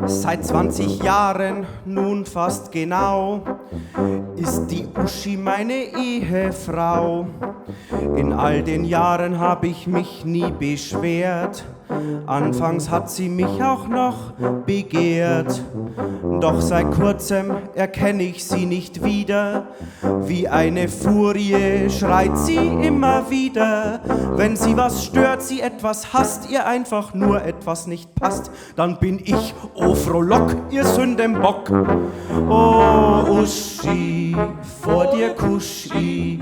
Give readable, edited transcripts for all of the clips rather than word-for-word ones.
Seit 20 Jahren, nun fast genau, ist die Uschi meine Ehefrau. In all den Jahren hab ich mich nie beschwert, anfangs hat sie mich auch noch begehrt. Doch seit kurzem erkenne ich sie nicht wieder, wie eine Furie schreit sie immer wieder. Wenn sie was stört, sie etwas hasst, ihr einfach nur etwas nicht passt, dann bin ich, oh Frohlock, ihr Sündenbock. Oh Uschi, vor dir Kuschi,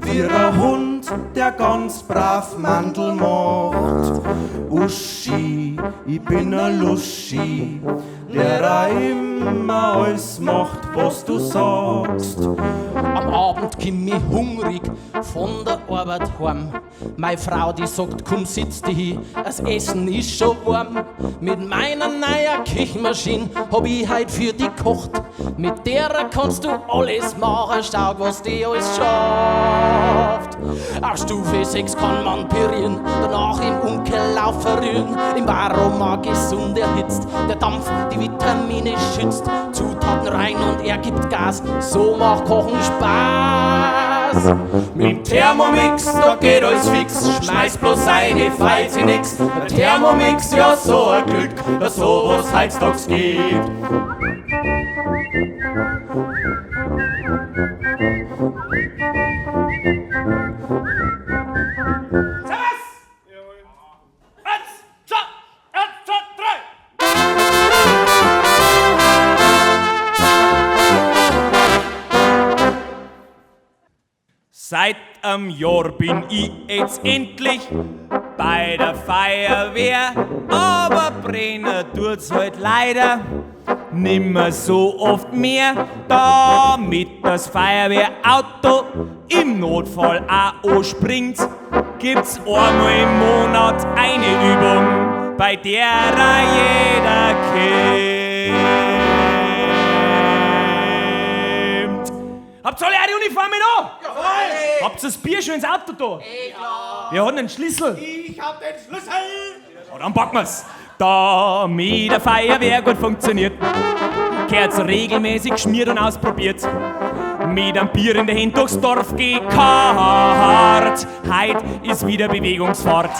wie ein Hund, der ganz brav Mandel macht. Uschi, ich bin a Luschi, der immer alles macht, was du sagst. Am Abend komm ich hungrig von der Arbeit heim. Meine Frau, die sagt, komm sitz dich hin, das Essen ist schon warm. Mit meiner neuen Küchenmaschine hab ich heut für dich gekocht. Mit der kannst du alles machen, schau, was die alles schafft. Auf Stufe 6 kann man pürieren, danach im Umkellauf verrühren. Im Aroma gesund erhitzt, der Dampf die Vitamine schützt. Zutaten rein und er gibt Gas, so macht Kochen Spaß. Mit Thermomix, da geht alles fix, schmeiß bloß eine, falls sie nix. Der Thermomix, ja so ein Glück, dass sowas heutzutage gibt. Seit einem Jahr bin ich jetzt endlich bei der Feuerwehr, aber brennen tut's halt leider nimmer so oft mehr, damit das Feuerwehrauto im Notfall auch anspringt. Gibt's einmal im Monat eine Übung, bei der jeder kennt. Habt ihr alle eure Uniformen an? Jawohl! Habt ihr das Bier schon ins Auto da? Klar! Wer hat den Schlüssel? Ich hab den Schlüssel! Ja, dann packen wir's. Damit der Feuerwehr gut funktioniert, gehört's regelmäßig geschmiert und ausprobiert. Mit einem Bier in der Hand durchs Dorf gekarrt. Heut ist wieder Bewegungsfahrt.